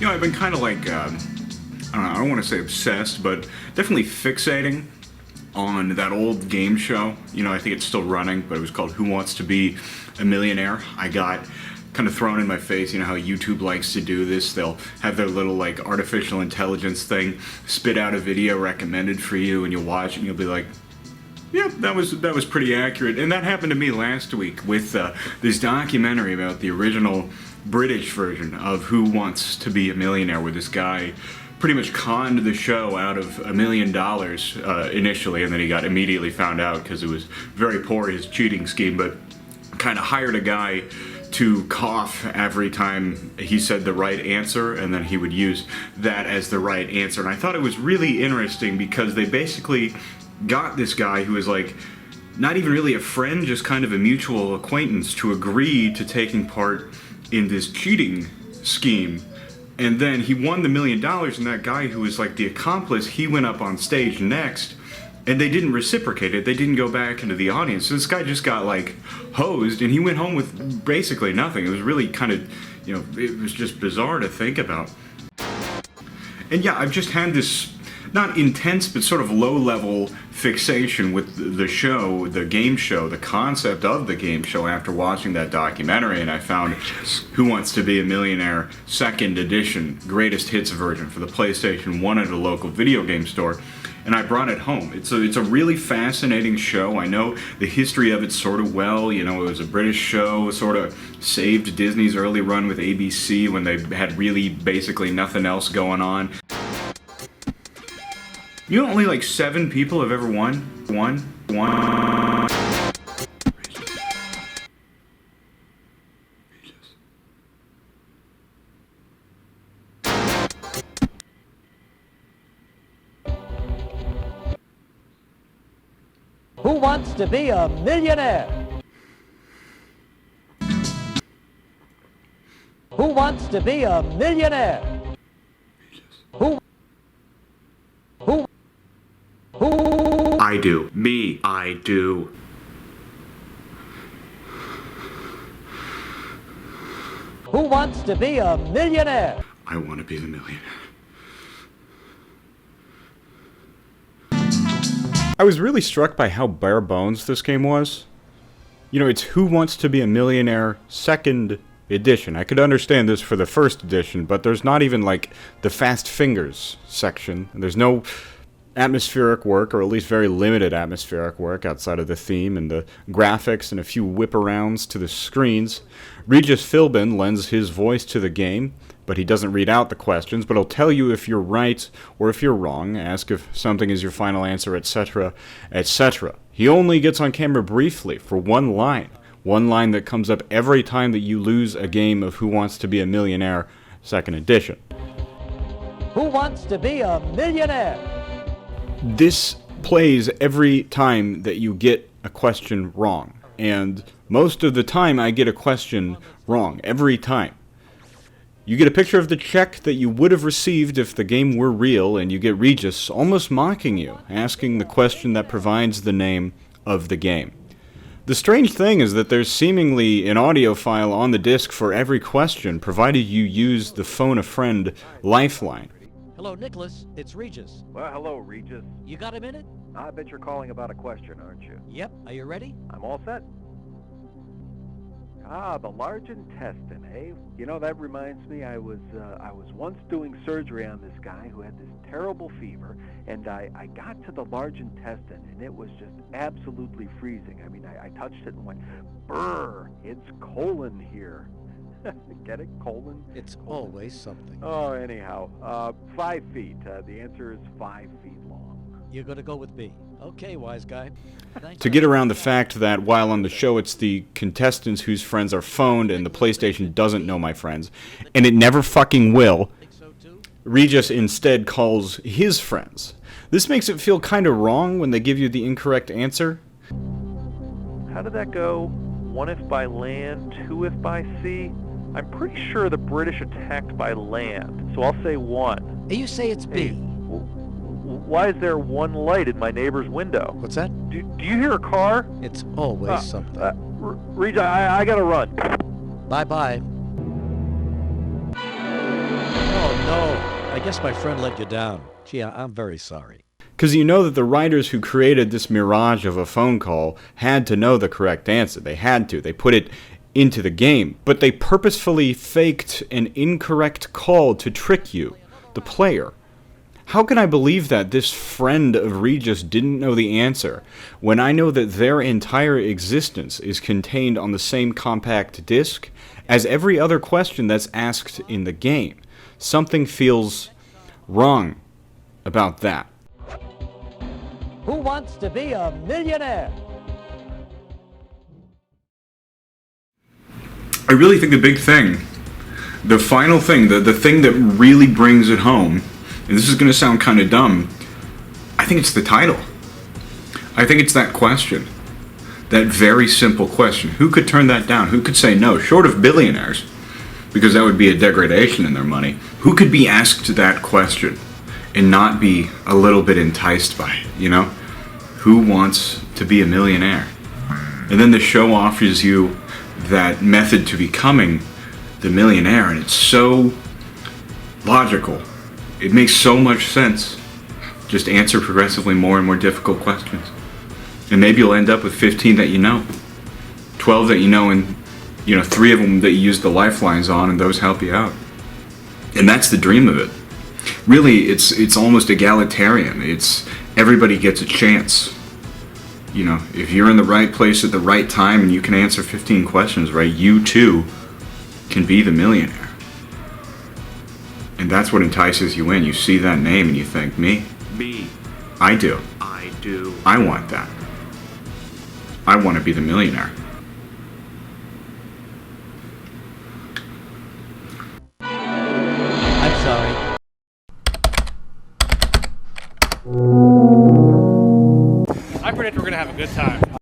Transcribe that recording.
I've been kind of like, I don't know, I don't want to say obsessed, but definitely fixating on that old game show. I think it's still running, but it was called Who Wants to Be a Millionaire? I got kind of thrown in my face, how YouTube likes to do this. They'll have their little like artificial intelligence thing spit out a video recommended for you, and you'll watch it and you'll be like, yeah, that was pretty accurate. And that happened to me last week with this documentary about the original British version of Who Wants to Be a Millionaire, where this guy pretty much conned the show out of $1 million initially, and then he got immediately found out because it was very poor, his cheating scheme, but kind of hired a guy to cough every time he said the right answer, and then he would use that as the right answer. And I thought it was really interesting because they basically got this guy who was like not even really a friend, just kind of a mutual acquaintance, to agree to taking part in this cheating scheme. And then he won the $1 million, and that guy who was like the accomplice, he went up on stage next, and they didn't reciprocate it. They didn't go back into the audience. So this guy just got like hosed, and he went home with basically nothing. It was really kind of, it was just bizarre to think about. And yeah, I've just had this not intense, but sort of low-level fixation with the show, the game show, the concept of the game show after watching that documentary, and I found Who Wants to Be a Millionaire second edition, greatest hits version for the PlayStation 1 at a local video game store, and I brought it home. It's a really fascinating show. I know the history of it sort of well. It was a British show, sort of saved Disney's early run with ABC when they had really basically nothing else going on. Only like 7 people have ever won. One. Who wants to be a millionaire? Who wants to be a millionaire? Who? I do. Me. I do. Who wants to be a millionaire? I want to be the millionaire. I was really struck by how bare bones this game was. It's Who Wants to Be a Millionaire second edition. I could understand this for the first edition, but there's not even like the fast fingers section. There's no atmospheric work, or at least very limited atmospheric work outside of the theme and the graphics and a few whip-arounds to the screens. Regis Philbin lends his voice to the game, but he doesn't read out the questions, but he'll tell you if you're right or if you're wrong, ask if something is your final answer, etc., etc. He only gets on camera briefly for one line that comes up every time that you lose a game of Who Wants to Be a Millionaire second edition. Who wants to be a millionaire? This plays every time that you get a question wrong, and most of the time I get a question wrong, every time. You get a picture of the check that you would have received if the game were real, and you get Regis almost mocking you, asking the question that provides the name of the game. The strange thing is that there's seemingly an audio file on the disc for every question, provided you use the Phone a Friend lifeline. Hello, Nicholas. It's Regis. Well, hello, Regis. You got a minute? I bet you're calling about a question, aren't you? Yep. Are you ready? I'm all set. The large intestine, eh? That reminds me, I was once doing surgery on this guy who had this terrible fever, and I got to the large intestine, and it was just absolutely freezing. I mean, I touched it and went, brr, it's colon here. Get it? Colon? It's always something. Oh, anyhow, 5 feet. The answer is 5 feet long. You're going to go with B. Okay, wise guy. To get around the fact that while on the show it's the contestants whose friends are phoned and the PlayStation doesn't know my friends, and it never fucking will, Regis instead calls his friends. This makes it feel kind of wrong when they give you the incorrect answer. How did that go? 1 if by land, 2 if by sea? I'm pretty sure the British attacked by land, so I'll say 1. You say it's B. Hey, why is there one light in my neighbor's window? What's that? Do you hear a car? It's always something. Regis, I gotta run. Bye-bye. Oh, I guess my friend let you down. Gee, I'm very sorry. Because you know that the writers who created this mirage of a phone call had to know the correct answer. They had to. They put it into the game. But they purposefully faked an incorrect call to trick you, the player. How can I believe that this friend of Regis didn't know the answer when I know that their entire existence is contained on the same compact disc as every other question that's asked in the game? Something feels wrong about that. Who wants to be a millionaire? I really think the big thing, the final thing, the thing that really brings it home, and this is going to sound kind of dumb, I think it's the title. I think it's that question. That very simple question. Who could turn that down? Who could say no? Short of billionaires, because that would be a degradation in their money. Who could be asked that question and not be a little bit enticed by it, you know? Who wants to be a millionaire? And then the show offers you that method to becoming the millionaire, and it's so logical. It makes so much sense. Just answer progressively more and more difficult questions. And maybe you'll end up with 15 that you know. 12 that you know, and 3 of them that you use the lifelines on, and those help you out. And that's the dream of it. Really, it's almost egalitarian. It's everybody gets a chance. If you're in the right place at the right time and you can answer 15 questions right, you too can be the millionaire. And that's what entices you in. You see that name and you think, me? I do. I want that. I want to be the millionaire. I'm sorry. I predict we're going to have a good time.